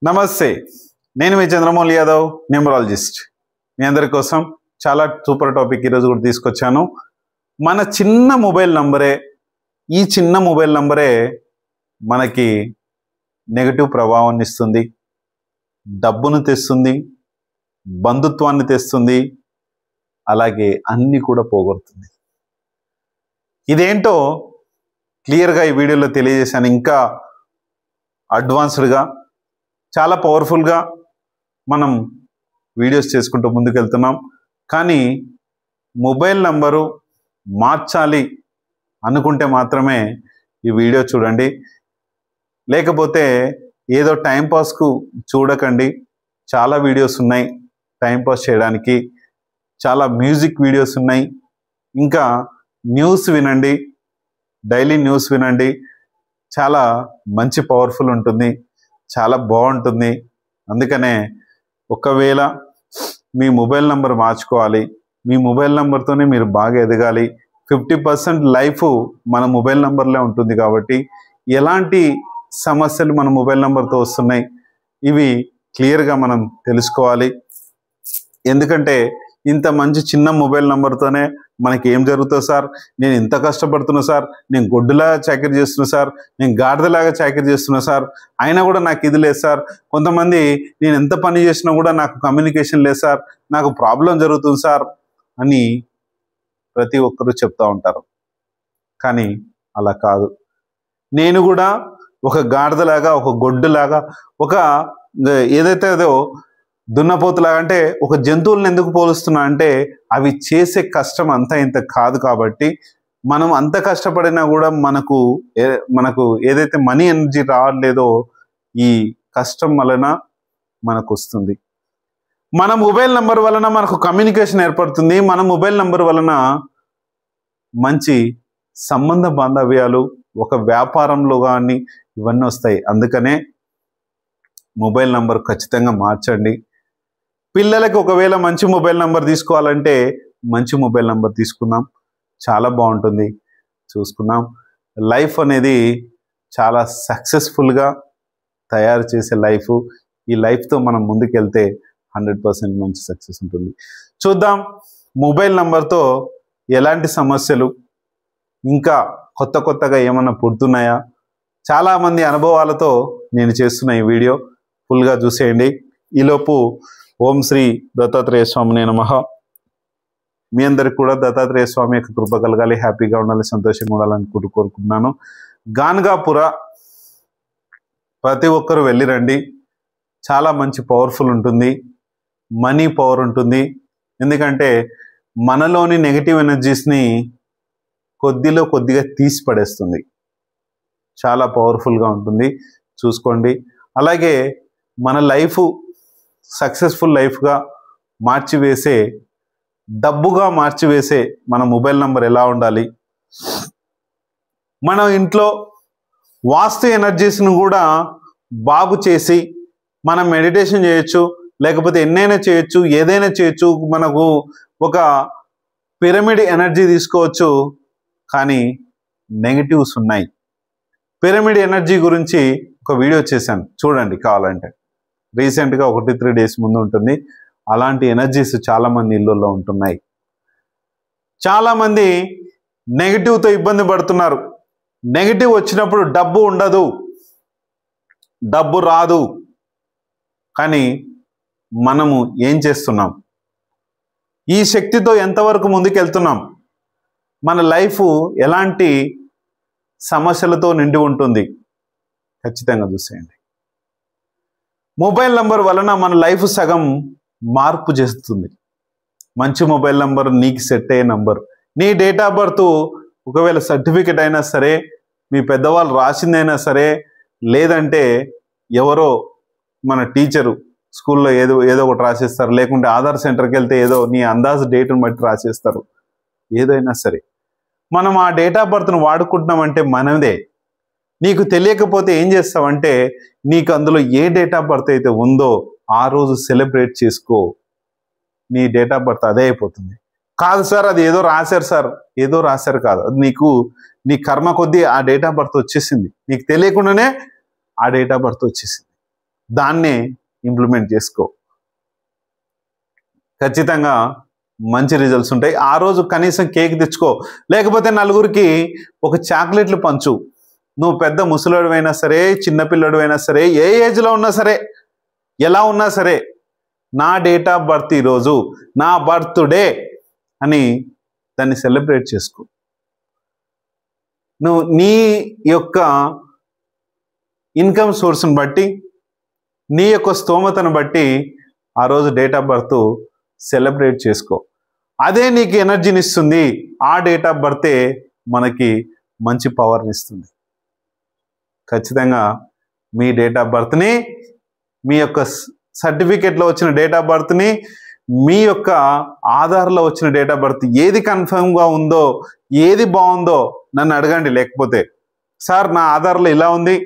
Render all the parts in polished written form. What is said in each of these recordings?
నమస్తే, నేను మీ చంద్రమౌళి యాదవ్, న్యూమరాలజిస్ట్. మీ అందరి కోసం చాలా సూపర్ టాపిక్ ఈరోజు కూడా తీసుకొచ్చాను. మన చిన్న మొబైల్ నంబరే, ఈ చిన్న మొబైల్ నంబరే మనకి నెగటివ్ ప్రభావాన్ని ఇస్తుంది, డబ్బును తెస్తుంది, బంధుత్వాన్ని తెస్తుంది, అలాగే అన్నీ కూడా పోగొడుతుంది. ఇదేంటో క్లియర్గా ఈ వీడియోలో తెలియజేశాను. ఇంకా అడ్వాన్స్డ్గా చాలా పవర్ఫుల్గా మనం వీడియోస్ చేసుకుంటూ ముందుకెళ్తున్నాం. కానీ మొబైల్ నంబరు మార్చాలి అనుకుంటే మాత్రమే ఈ వీడియో చూడండి, లేకపోతే ఏదో టైంపాస్కు చూడకండి. చాలా వీడియోస్ ఉన్నాయి టైంపాస్ చేయడానికి, చాలా మ్యూజిక్ వీడియోస్ ఉన్నాయి. ఇంకా న్యూస్ వినండి, డైలీ న్యూస్ వినండి, చాలా మంచి పవర్ఫుల్ ఉంటుంది, చాలా బాగుంటుంది. అందుకనే ఒకవేళ మీ మొబైల్ నెంబర్ మార్చుకోవాలి, మీ మొబైల్ నెంబర్తోనే మీరు బాగా ఎదగాలి. 50% లైఫ్ మన మొబైల్ నెంబర్లే ఉంటుంది. కాబట్టి ఎలాంటి సమస్యలు మన మొబైల్ నెంబర్తో వస్తున్నాయి ఇవి క్లియర్గా మనం తెలుసుకోవాలి. ఎందుకంటే ఇంత మంచి చిన్న మొబైల్ నెంబర్తోనే మనకి ఏం జరుగుతుంది సార్, నేను ఇంత కష్టపడుతున్నా సార్, నేను గొడ్డులాగా చాకరీ చేస్తున్నా సార్, నేను గాడిదలాగా చాకరీ చేస్తున్నా సార్, అయినా కూడా నాకు ఇది లేదు సార్. కొంతమంది నేను ఎంత పని చేసినా కూడా నాకు కమ్యూనికేషన్ లేదు సార్, నాకు ప్రాబ్లం జరుగుతుంది సార్ అని ప్రతి ఒక్కరూ చెప్తూ ఉంటారు. కానీ అలా కాదు. నేను కూడా ఒక గాడిదలాగా, ఒక గొడ్డులాగా, ఒక ఏదైతే అదో దున్నపోతులాగా, అంటే ఒక జంతువులను ఎందుకు పోలుస్తున్నా అంటే అవి చేసే కష్టం అంతా ఇంత కాదు. కాబట్టి మనం అంత కష్టపడినా కూడా మనకు ఏదైతే మనీ ఎనర్జీ రావట్లేదో ఈ కష్టం వలన మనకు వస్తుంది. మన మొబైల్ నెంబర్ వలన మనకు కమ్యూనికేషన్ ఏర్పడుతుంది. మన మొబైల్ నెంబర్ వలన మంచి సంబంధ బాంధవ్యాలు, ఒక వ్యాపారంలో కానీ ఇవన్నీ వస్తాయి. అందుకనే మొబైల్ నెంబర్ ఖచ్చితంగా మార్చండి. పిల్లలకి ఒకవేళ మంచి మొబైల్ నెంబర్ తీసుకోవాలంటే మంచి మొబైల్ నెంబర్ తీసుకుందాం, చాలా బాగుంటుంది. చూసుకుందాం. లైఫ్ అనేది చాలా సక్సెస్ఫుల్గా తయారు చేసే లైఫ్. ఈ లైఫ్తో మనం ముందుకెళ్తే 100% మంచి సక్సెస్ ఉంటుంది. చూద్దాం మొబైల్ నెంబర్తో ఎలాంటి సమస్యలు, ఇంకా కొత్తగా ఏమన్నా పుడుతున్నాయా. చాలామంది అనుభవాలతో నేను చేస్తున్న ఈ వీడియో ఫుల్గా చూసేయండి. ఈలోపు ఓం శ్రీ దత్తాత్రేయ స్వామినే నమః. మీ అందరికి కూడా దత్తాత్రేయ స్వామి యొక్క కృప కలగాలి, హ్యాపీగా ఉండాలి, సంతోషంగా ఉండాలని కోరుకుంటున్నాను. గాన్గాపుర ప్రతి ఒక్కరు వెళ్ళిరండి. చాలా మంచి పవర్ఫుల్ ఉంటుంది, మనీ పవర్ ఉంటుంది. ఎందుకంటే మనలోని నెగిటివ్ ఎనర్జీస్ని కొద్దిగా తీసి పడేస్తుంది. చాలా పవర్ఫుల్గా ఉంటుంది, చూసుకోండి. అలాగే మన లైఫ్ సక్సెస్ఫుల్ లైఫ్గా మార్చివేసే, డబ్బుగా మార్చివేసే మన మొబైల్ నంబర్ ఎలా ఉండాలి. మన ఇంట్లో వాస్తు ఎనర్జీస్ను కూడా బాగు చేసి మనం మెడిటేషన్ చేయొచ్చు, లేకపోతే ఎన్నైనా చేయొచ్చు, ఏదైనా చేయొచ్చు. మనకు ఒక పిరమిడ్ ఎనర్జీ తీసుకోవచ్చు. కానీ నెగిటివ్స్ ఉన్నాయి. పిరమిడ్ ఎనర్జీ గురించి ఒక వీడియో చేశాను, చూడండి కావాలంటే. రీసెంట్గా 1-3 డేస్ ముందు ఉంటుంది. అలాంటి ఎనర్జీస్ చాలామంది ఇళ్ళల్లో ఉంటున్నాయి. చాలామంది నెగిటివ్తో ఇబ్బంది పడుతున్నారు. నెగిటివ్ వచ్చినప్పుడు డబ్బు ఉండదు, డబ్బు రాదు. కానీ మనము ఏం చేస్తున్నాం, ఈ శక్తితో ఎంతవరకు ముందుకెళ్తున్నాం, మన లైఫ్ ఎలాంటి సమస్యలతో నిండి ఉంటుంది, ఖచ్చితంగా చూసేయండి. మొబైల్ నంబర్ వలన మన లైఫ్ సగం మార్పు చేస్తుంది. మంచి మొబైల్ నంబర్, నీకు సెట్ అయ్యే నంబర్, నీ డేట్ ఆఫ్ బర్త్ ఒకవేళ సర్టిఫికెట్ అయినా సరే, మీ పెద్దవాళ్ళు రాసిందైనా సరే, లేదంటే ఎవరో మన టీచరు స్కూల్లో ఏదో ఒకటి రాసేస్తారు, లేకుంటే ఆధార్ సెంటర్కి వెళ్తే ఏదో నీ అందాజు డేట్ను బట్టి రాసేస్తారు. ఏదైనా సరే మనం ఆ డేట్ ఆఫ్ బర్త్ను వాడుకుంటున్నామంటే మనదే. నీకు తెలియకపోతే ఏం చేస్తావంటే, నీకు అందులో ఏ డేట్ ఆఫ్ బర్త్ అయితే ఉందో ఆ రోజు సెలబ్రేట్ చేసుకో. నీ డేట్ ఆఫ్ బర్త్ అదే అయిపోతుంది. కాదు సార్ అది ఏదో రాశారు సార్, ఏదో రాశారు కాదు, అది నీ కర్మ కొద్దీ ఆ డేట్ ఆఫ్ బర్త్ వచ్చేసింది, నీకు తెలియకుండానే ఆ డేట్ ఆఫ్ బర్త్ వచ్చేసింది. దాన్నే ఇంప్లిమెంట్ చేసుకో. ఖచ్చితంగా మంచి రిజల్ట్స్ ఉంటాయి. ఆ రోజు కనీసం కేక్ తెచ్చుకో, లేకపోతే నలుగురికి ఒక చాక్లెట్లు పంచు. నువ్వు పెద్ద ముసలివాడివైనా సరే, చిన్నపిల్లడివైనా సరే, ఏ ఏజ్లో ఉన్నా సరే, ఎలా ఉన్నా సరే, నా డేట్ ఆఫ్ బర్త్ ఈరోజు, నా బర్త్డే అని దాన్ని సెలబ్రేట్ చేసుకో. నువ్వు నీ యొక్క ఇన్కమ్ సోర్స్ని బట్టి, నీ యొక్క స్తోమతను బట్టి ఆ రోజు డేట్ ఆఫ్ బర్త్ సెలబ్రేట్ చేసుకో. అదే నీకు ఎనర్జీని ఇస్తుంది. ఆ డేట్ ఆఫ్ బర్తే మనకి మంచి పవర్ని ఇస్తుంది. ఖచ్చితంగా మీ డేట్ ఆఫ్ బర్త్ని, మీ యొక్క సర్టిఫికేట్లో వచ్చిన డేట్ ఆఫ్ బర్త్ని, మీ యొక్క ఆధార్లో వచ్చిన డేట్ ఆఫ్ బర్త్ ఏది కన్ఫర్మ్గా ఉందో, ఏది బాగుందో నన్ను అడగండి. లేకపోతే సార్ నా ఆధార్లో ఇలా ఉంది,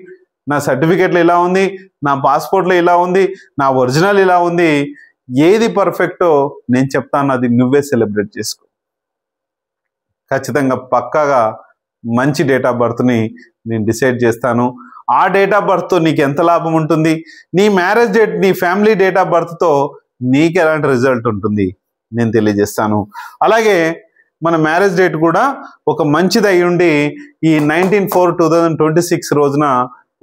నా సర్టిఫికేట్లో ఇలా ఉంది, నా పాస్పోర్ట్లో ఇలా ఉంది, నా ఒరిజినల్ ఇలా ఉంది, ఏది పర్ఫెక్టో నేను చెప్తాను, అది నువ్వే సెలబ్రేట్ చేసుకో. ఖచ్చితంగా పక్కాగా మంచి డేట్ ఆఫ్ బర్త్ని నేను డిసైడ్ చేస్తాను. ఆ డేట్ ఆఫ్ బర్త్తో నీకు ఎంత లాభం ఉంటుంది, నీ మ్యారేజ్ డేట్, నీ ఫ్యామిలీ డేట్ ఆఫ్ బర్త్తో నీకు ఎలాంటి రిజల్ట్ ఉంటుంది నేను తెలియజేస్తాను. అలాగే మన మ్యారేజ్ డేట్ కూడా ఒక మంచిది అయి ఉండి, ఈ 19/4/2026 రోజున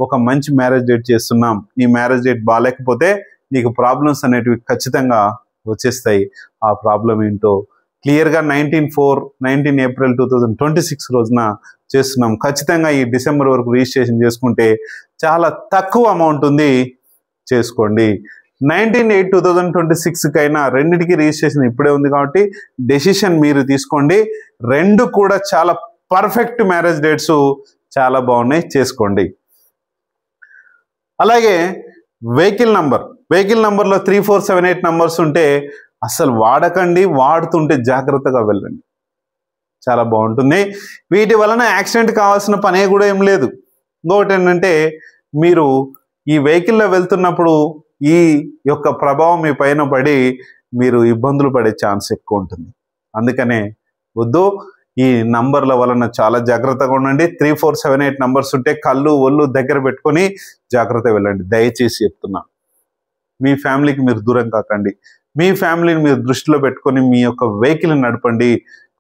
ఒక మంచి మ్యారేజ్ డేట్ చేస్తున్నాం. నీ మ్యారేజ్ డేట్ బాగాలేకపోతే నీకు ప్రాబ్లమ్స్ అనేటివి ఖచ్చితంగా వచ్చేస్తాయి. ఆ ప్రాబ్లం ఏంటో క్లియర్గా 19 ఏప్రిల్ 2026 రోజున చేస్తున్నాం. ఖచ్చితంగా ఈ డిసెంబర్ వరకు రిజిస్ట్రేషన్ చేసుకుంటే చాలా తక్కువ అమౌంట్ ఉంది, చేసుకోండి. 19/8/2026 కైనా రెండింటికి రిజిస్ట్రేషన్ ఇప్పుడే ఉంది కాబట్టి డెసిషన్ మీరు తీసుకోండి. రెండు కూడా చాలా పర్ఫెక్ట్ మ్యారేజ్ డేట్స్, చాలా బాగున్నాయి, చేసుకోండి. అలాగే వెహికల్ నంబర్లో 3478 నంబర్స్ ఉంటే అసలు వాడకండి, వాడుతుంటే జాగ్రత్తగా వెళ్ళండి, చాలా బాగుంటుంది. వీటి వలన యాక్సిడెంట్ కావాల్సిన పనే కూడా ఏం లేదు. ఇంకొకటి ఏంటంటే, మీరు ఈ వెహికల్లో వెళ్తున్నప్పుడు ఈ యొక్క ప్రభావం మీ పైన పడి మీరు ఇబ్బందులు పడే ఛాన్స్ ఎక్కువ ఉంటుంది. అందుకనే వద్దు, ఈ నంబర్ల వలన చాలా జాగ్రత్తగా ఉండండి. 3478 నంబర్స్ ఉంటే కళ్ళు ఒళ్ళు దగ్గర పెట్టుకొని జాగ్రత్తగా వెళ్ళండి. దయచేసి చెప్తున్నా, మీ ఫ్యామిలీకి మీరు దూరం కాకండి. మీ ఫ్యామిలీని మీరు దృష్టిలో పెట్టుకొని మీ యొక్క వెహికల్ని నడపండి.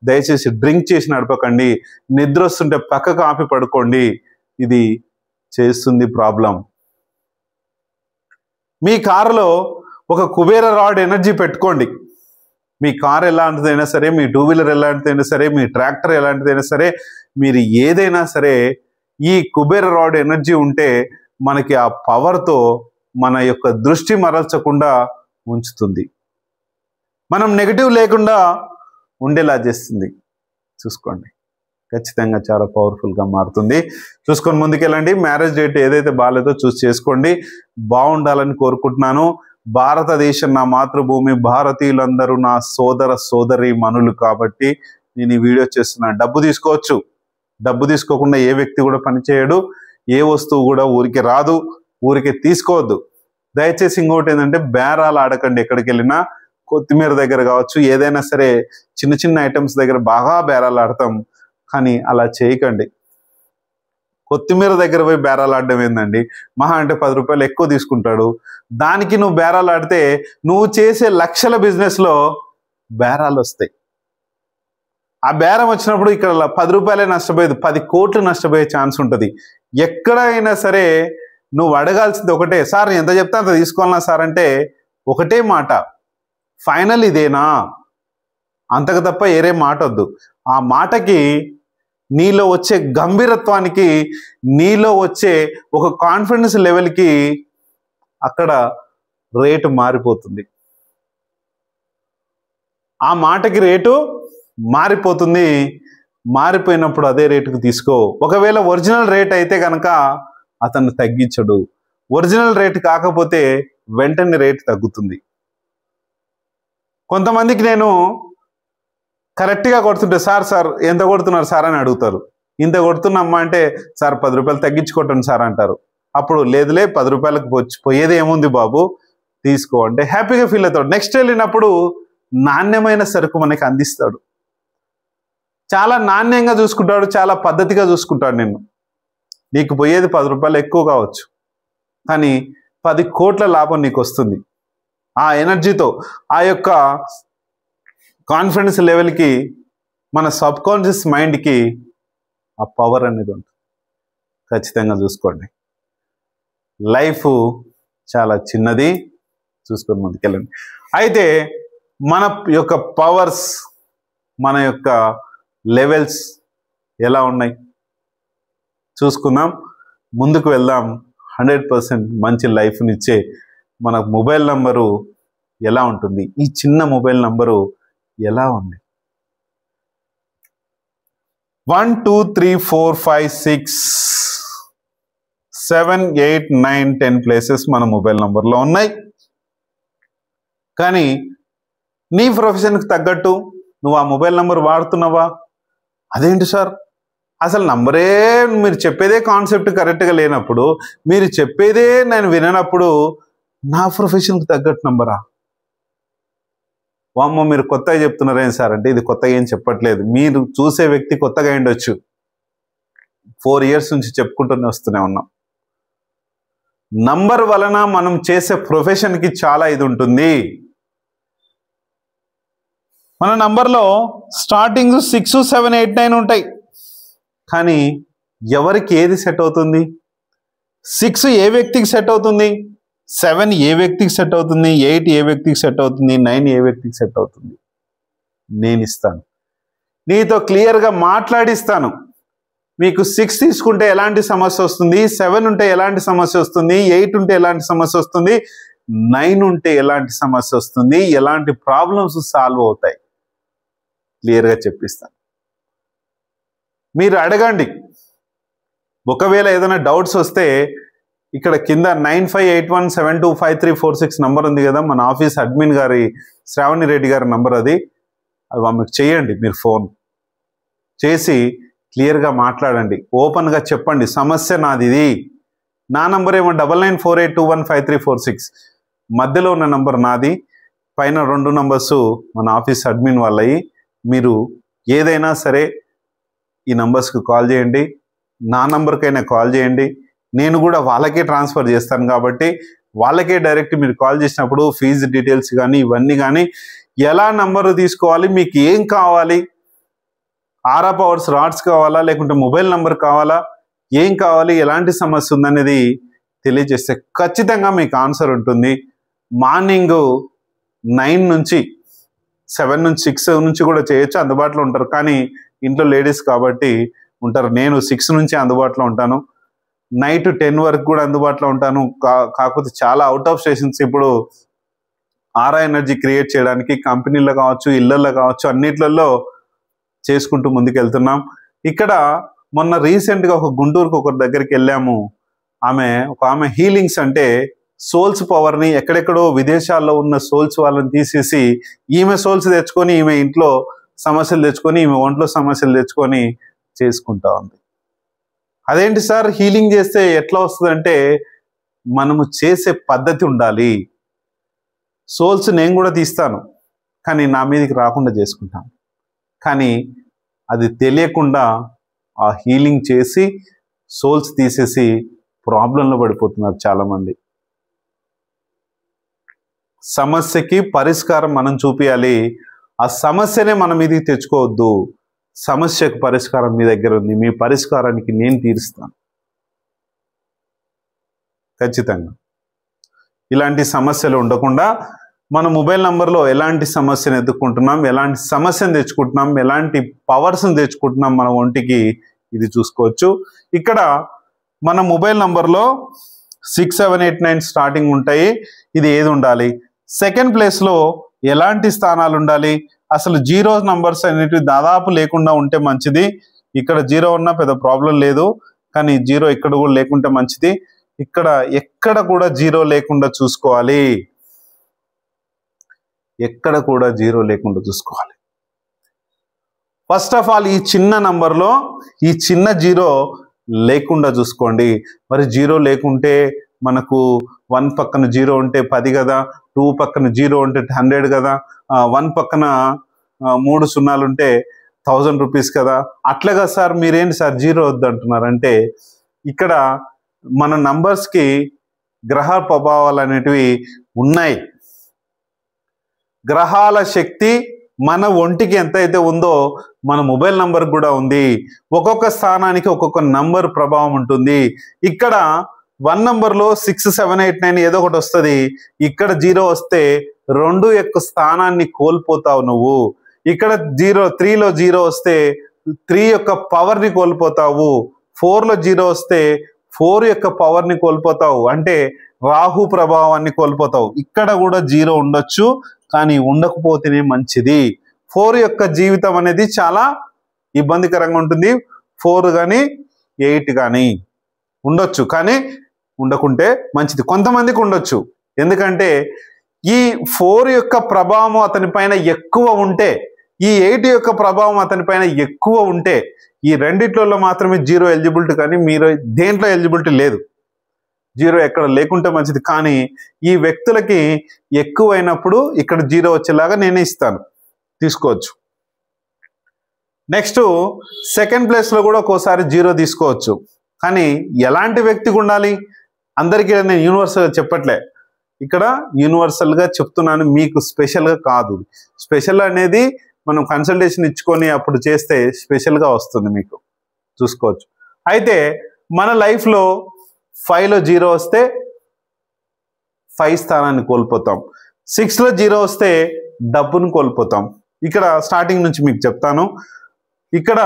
దయచేసి డ్రింక్ చేసి నడపకండి. నిద్ర వస్తుంటే పక్కకు ఆపి పడుకోండి. ఇది చేస్తుంది ప్రాబ్లం. మీ కారులో ఒక కుబేర రాడ్ ఎనర్జీ పెట్టుకోండి. మీ కార్ ఎలాంటిదైనా సరే, మీ టూ వీలర్ ఎలాంటిదైనా సరే, మీ ట్రాక్టర్ ఎలాంటిదైనా సరే, మీరు ఏదైనా సరే ఈ కుబేర రాడ్ ఎనర్జీ ఉంటే మనకి ఆ పవర్తో మన యొక్క దృష్టి మరల్చకుండా ఉంచుతుంది. మనం నెగిటివ్ లేకుండా ఉండేలా చేస్తుంది. చూసుకోండి, ఖచ్చితంగా చాలా పవర్ఫుల్గా మారుతుంది. చూసుకొని ముందుకెళ్ళండి. మ్యారేజ్ డేట్ ఏదైతే బాగాలేదో చూసి చేసుకోండి. బాగుండాలని కోరుకుంటున్నాను. భారతదేశం నా మాతృభూమి, భారతీయులందరూ నా సోదర సోదరి మనులు కాబట్టి నేను ఈ వీడియో చేస్తున్నా. డబ్బు తీసుకోవచ్చు, డబ్బు తీసుకోకుండా ఏ వ్యక్తి కూడా పనిచేయడు. ఏ వస్తువు కూడా ఊరికి రాదు, ఊరికి తీసుకోవద్దు. దయచేసి ఇంకోటి ఏంటంటే, బేరాలు ఆడకండి. ఎక్కడికి వెళ్ళినా కొత్తిమీర దగ్గర కావచ్చు, ఏదైనా సరే చిన్న చిన్న ఐటమ్స్ దగ్గర బాగా బేరాలు ఆడతాం, కానీ అలా చేయకండి. కొత్తిమీర దగ్గర పోయి బేరాలు ఆడడం ఏందండి? మహా అంటే 10 రూపాయలు ఎక్కువ తీసుకుంటాడు. దానికి నువ్వు బేరాలు ఆడితే నువ్వు చేసే లక్షల బిజినెస్లో బేరాలు వస్తాయి. ఆ బేరం వచ్చినప్పుడు ఇక్కడ 10 రూపాయలే నష్టపోయేది, 10 కోట్లు నష్టపోయే ఛాన్స్ ఉంటుంది. ఎక్కడైనా సరే నువ్వు అడగాల్సింది ఒకటే, సార్ ఎంత చెప్తా అంత తీసుకోవాలన్నా సార్ అంటే ఒకటే మాట, ఫైనల్ ఇదేనా, అంతకు తప్ప ఏరే మాట వద్దు. ఆ మాటకి, నీలో వచ్చే గంభీరత్వానికి, నీలో వచ్చే ఒక కాన్ఫిడెన్స్ లెవెల్కి అక్కడ రేటు మారిపోతుంది. ఆ మాటకి రేటు మారిపోతుంది. మారిపోయినప్పుడు అదే రేటుకు తీసుకో. ఒకవేళ ఒరిజినల్ రేట్ అయితే కనుక అతను తగ్గించడు. ఒరిజినల్ రేట్ కాకపోతే వెంటనే రేటు తగ్గుతుంది. కొంతమందికి నేను కరెక్ట్గా కొడుతుంటే, సార్ ఎంత కొడుతున్నారు సార్ అని అడుగుతారు. ఇంత కొడుతున్నామ్మా అంటే, సార్ 10 రూపాయలు తగ్గించుకోవటం సార్ అంటారు. అప్పుడు లేదులే 10 రూపాయలకు పోయేది ఏముంది బాబు, తీసుకో అంటే హ్యాపీగా ఫీల్ అవుతాడు. నెక్స్ట్ వెళ్ళినప్పుడు నాణ్యమైన సరుకు మనకి అందిస్తాడు. చాలా నాణ్యంగా చూసుకుంటాడు, చాలా పద్ధతిగా చూసుకుంటాడు. నీకు పోయేది 10 రూపాయలు ఎక్కువ కావచ్చు, కానీ 10 కోట్ల లాభం నీకు వస్తుంది. ఆ ఎనర్జీతో, ఆ యొక్క కాన్ఫిడెన్స్ లెవెల్కి మన సబ్ కాన్షియస్ మైండ్కి ఆ పవర్ అనేది ఉంటుంది. ఖచ్చితంగా చూసుకోండి. లైఫ్ చాలా చిన్నది, చూసుకొని ముందుకెళ్ళండి. అయితే మన యొక్క పవర్స్, మన యొక్క లెవెల్స్ ఎలా ఉన్నాయి చూసుకుందాం. ముందుకు వెళ్దాం. 100% మంచి లైఫ్నిచ్చే మన మొబైల్ నంబరు ఎలా ఉంటుంది, ఈ చిన్న మొబైల్ నంబరు ఎలా ఉంది? 1 2 3 4 5 6 7 8 9 10 ప్లేసెస్ మన మొబైల్ నంబర్లో ఉన్నాయి. కానీ నీ ప్రొఫెషన్కి తగ్గట్టు నువ్వు ఆ మొబైల్ నంబర్ వాడుతున్నావా? అదేంటి సార్, అసలు నంబరే మీరు చెప్పేదే కాన్సెప్ట్ కరెక్ట్గా లేనప్పుడు, మీరు చెప్పేదే నేను విననప్పుడు నా ప్రొఫెషన్కి తగ్గట్టు నంబరా? వామ్మో, మీరు కొత్తగా చెప్తున్నారేం సార్ అంటే, ఇది కొత్తగా ఏం చెప్పట్లేదు. మీరు చూసే వ్యక్తి కొత్తగా ఉండొచ్చు. 4 years నుంచి చెప్పుకుంటూనే వస్తూనే ఉన్నాం. నంబర్ వలన మనం చేసే ప్రొఫెషన్కి చాలా ఇది ఉంటుంది. మన నంబర్లో స్టార్టింగ్ 6 7 8 9 ఉంటాయి. కానీ ఎవరికి ఏది సెట్ అవుతుంది? 6 ఏ వ్యక్తికి సెట్ అవుతుంది, 7 ఏ వ్యక్తికి సెట్ అవుతుంది, 8 ఏ వ్యక్తికి సెట్ అవుతుంది, 9 ఏ వ్యక్తికి సెట్ అవుతుంది? నేను ఇస్తాను, నీతో క్లియర్గా మాట్లాడిస్తాను. మీకు 6 తీసుకుంటే ఎలాంటి సమస్య వస్తుంది, 7 ఉంటే ఎలాంటి సమస్య వస్తుంది, 8 ఉంటే ఎలాంటి సమస్య వస్తుంది, 9 ఉంటే ఎలాంటి సమస్య వస్తుంది, ఎలాంటి ప్రాబ్లమ్స్ సాల్వ్ అవుతాయి, క్లియర్గా చెప్పిస్తాను. మీరు అడగండి. ఒకవేళ ఏదైనా డౌట్స్ వస్తే ఇక్కడ కింద 9581725346 నంబర్ ఉంది కదా, మన ఆఫీస్ అడ్మిన్ గారి శ్రావణి రెడ్డి గారి నంబర్ అది ఆమెకు చేయండి. మీరు ఫోన్ చేసి క్లియర్గా మాట్లాడండి, ఓపెన్గా చెప్పండి. సమస్య నాది ఇది. నా నంబర్ ఏమో 9948215346, మధ్యలో ఉన్న నంబర్ నాది, పైన 2 నంబర్స్ మన ఆఫీస్ అడ్మిన్ వాళ్ళవి. మీరు ఏదైనా సరే ఈ నంబర్స్కి కాల్ చేయండి, నా నంబర్కైనా కాల్ చేయండి. నేను కూడా వాళ్ళకే ట్రాన్స్ఫర్ చేస్తాను కాబట్టి వాళ్ళకే డైరెక్ట్ మీరు కాల్ చేసినప్పుడు ఫీజు డీటెయిల్స్ కానీ ఇవన్నీ కానీ, ఎలా నంబరు తీసుకోవాలి, మీకు ఏం కావాలి, ఆరా పవర్స్ రాడ్స్ కావాలా, లేకుంటే మొబైల్ నంబర్ కావాలా, ఏం కావాలి, ఎలాంటి సమస్య ఉందనేది తెలియజేస్తే ఖచ్చితంగా మీకు ఆన్సర్ ఉంటుంది. మార్నింగ్ 9 నుంచి 7 నుంచి 6 నుంచి కూడా చేయొచ్చు, అందుబాటులో ఉంటారు. కానీ ఇంట్లో లేడీస్ కాబట్టి ఉంటారు. నేను 6 నుంచి అందుబాటులో ఉంటాను, నైట్ 10 వరకు కూడా అందుబాటులో ఉంటాను. కాకపోతే చాలా అవుట్ ఆఫ్ స్టేషన్స్ ఇప్పుడు ఆరా ఎనర్జీ క్రియేట్ చేయడానికి కంపెనీల్లో కావచ్చు, ఇళ్లలో కావచ్చు, అన్నిట్లలో చేసుకుంటూ ముందుకెళ్తున్నాం. ఇక్కడ మొన్న రీసెంట్గా ఒక గుంటూరుకు ఒకరి దగ్గరికి వెళ్ళాము. ఒక ఆమె హీలింగ్స్ అంటే సోల్స్ పవర్ని, ఎక్కడెక్కడో విదేశాల్లో ఉన్న సోల్స్ వాళ్ళని తీసేసి ఈమె సోల్స్ తెచ్చుకొని, ఈమె ఇంట్లో సమస్యలు తెచ్చుకొని, ఈమె ఒంట్లో సమస్యలు తెచ్చుకొని చేసుకుంటా ఉంది. అదేంటి సార్, హీలింగ్ చేస్తే ఎట్లా వస్తుందంటే, మనము చేసే పద్ధతి ఉండాలి. సోల్స్ నేను కూడా తీస్తాను, కానీ నా మీదకి రాకుండా చేసుకుంటాను. కానీ అది తెలియకుండా ఆ హీలింగ్ చేసి సోల్స్ తీసేసి ప్రాబ్లంలో పడిపోతున్నారు చాలామంది. సమస్యకి పరిష్కారం మనం చూపించాలి, ఆ సమస్యనే మన మీదకి తెచ్చుకోవద్దు. సమస్యకు పరిష్కారం మీ దగ్గర ఉంది, మీ పరిష్కారానికి నేను తీరుస్తాను ఖచ్చితంగా. ఇలాంటి సమస్యలు ఉండకుండా మన మొబైల్ నంబర్లో ఎలాంటి సమస్యను ఎదుర్కొంటున్నాం, ఎలాంటి సమస్యను తెచ్చుకుంటున్నాం, ఎలాంటి పవర్స్ని తెచ్చుకుంటున్నాం మన ఒంటికి, ఇది చూసుకోవచ్చు. ఇక్కడ మన మొబైల్ నంబర్లో 6 7 8 9 స్టార్టింగ్ ఉంటాయి. ఇది ఏది ఉండాలి, సెకండ్ ప్లేస్లో ఎలాంటి స్థానాలు ఉండాలి, అసలు 0 నంబర్స్ అనేటివి దాదాపు లేకుండా ఉంటే మంచిది. ఇక్కడ 0 ఉన్నా పెద్ద ప్రాబ్లం లేదు, కానీ 0 ఇక్కడ కూడా లేకుంటే మంచిది. ఇక్కడ ఎక్కడ కూడా 0 లేకుండా చూసుకోవాలి, ఎక్కడ కూడా 0 లేకుండా చూసుకోవాలి. ఫస్ట్ ఆఫ్ ఆల్ ఈ చిన్న నంబర్లో ఈ చిన్న 0 లేకుండా చూసుకోండి. మరి 0 లేకుంటే మనకు 1 పక్కన 0 ఉంటే 10 కదా, 2 పక్కన 0 ఉంటే 100 కదా, 1 పక్కన 3 సున్నాలు ఉంటే 1000 రూపీస్ కదా. అట్లాగా సార్ మీరేంటి సార్ 0 వద్దు అంటున్నారంటే, ఇక్కడ మన నంబర్స్కి గ్రహ ప్రభావాలు అనేటివి ఉన్నాయి. గ్రహాల శక్తి మన ఒంటికి ఎంతైతే ఉందో మన మొబైల్ నంబర్ కూడా ఉంది. ఒక్కొక్క స్థానానికి ఒక్కొక్క నంబర్ ప్రభావం ఉంటుంది. ఇక్కడ 1 నంబర్లో 6, 7, 8, 9 ఏదో ఒకటి వస్తుంది. ఇక్కడ 0 వస్తే 2 యొక్క స్థానాన్ని కోల్పోతావు నువ్వు. ఇక్కడ 3లో 0 వస్తే 3 యొక్క పవర్ని కోల్పోతావు. 4లో 0 వస్తే 4 యొక్క పవర్ని కోల్పోతావు. అంటే రాహు ప్రభావాన్ని కోల్పోతావు. ఇక్కడ కూడా 0 ఉండొచ్చు, కానీ ఉండకపోతేనే మంచిది. 4 యొక్క జీవితం అనేది చాలా ఇబ్బందికరంగా ఉంటుంది. 4 కానీ 8 కానీ ఉండొచ్చు, కానీ ఉండకుంటే మంచిది. కొంతమందికి ఉండొచ్చు, ఎందుకంటే ఈ 4 యొక్క ప్రభావం అతని పైన ఎక్కువ ఉంటే, ఈ 8 యొక్క ప్రభావం అతని పైన ఎక్కువ ఉంటే, ఈ రెండిట్లలో మాత్రమే 0 ఎలిజిబిలిటీ, కానీ మీరు దేంట్లో ఎలిజిబిలిటీ లేదు. 0 ఎక్కడ లేకుంటే మంచిది. కానీ ఈ వ్యక్తులకి ఎక్కువైనప్పుడు ఇక్కడ 0 వచ్చేలాగా నేనే ఇస్తాను, తీసుకోవచ్చు. నెక్స్ట్ సెకండ్ ప్లేస్లో కూడా ఒక్కోసారి 0 తీసుకోవచ్చు. కానీ ఎలాంటి వ్యక్తికి ఉండాలి? అందరికీ నేను యూనివర్సల్గా చెప్పట్లే, ఇక్కడ యూనివర్సల్గా చెప్తున్నాను, మీకు స్పెషల్గా కాదు. స్పెషల్ అనేది మనం కన్సల్టేషన్ ఇచ్చుకొని అప్పుడు చేస్తే స్పెషల్గా వస్తుంది, మీకు చూసుకోవచ్చు. అయితే మన లైఫ్లో 5లో 0 వస్తే 5 స్థానాన్ని కోల్పోతాం. 6లో 0 వస్తే డబ్బును కోల్పోతాం. ఇక్కడ స్టార్టింగ్ నుంచి మీకు చెప్తాను. ఇక్కడ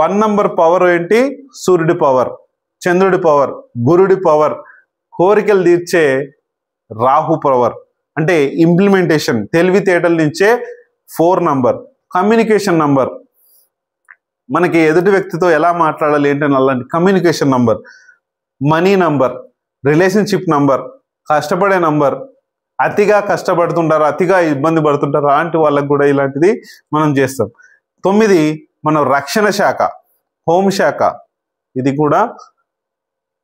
1 నంబర్ పవర్ ఏంటి? సూర్యుడి పవర్, చంద్రుడి పవర్, గురుడి పవర్, కోరికలు తీర్చే రాహు పవర్, అంటే ఇంప్లిమెంటేషన్, తెలివితేటల నుంచే 4 నంబర్, కమ్యూనికేషన్ నంబర్, మనకి ఎదుటి వ్యక్తితో ఎలా మాట్లాడాలి ఏంటని అలాంటి communication number, money number, relationship number, కష్టపడే నంబర్, అతిగా కష్టపడుతుంటారు, అతిగా ఇబ్బంది పడుతుంటారు, అలాంటి వాళ్ళకు కూడా ఇలాంటిది మనం చేస్తాం. 9 మనం రక్షణ శాఖ, హోమ్ శాఖ, ఇది కూడా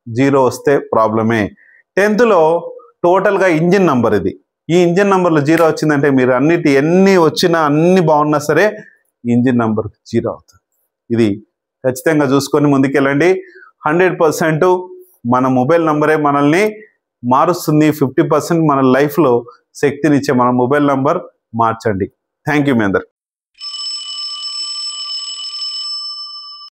0 వస్తే ప్రాబ్లమే. 10థ్లో టోటల్గా ఇంజిన్ నంబర్ ఇది. ఈ ఇంజిన్ నంబర్లో 0 వచ్చిందంటే మీరు ఎన్ని వచ్చినా అన్ని బాగున్నా సరే ఇంజిన్ నంబర్ 0 అవుతుంది. ఇది ఖచ్చితంగా చూసుకొని ముందుకెళ్ళండి. 100% మన మొబైల్ నంబరే మనల్ని మారుస్తుంది. 50% మన లైఫ్లో శక్తినిచ్చే మన మొబైల్ నంబర్ మార్చండి. థ్యాంక్ యూ మీ అందరు.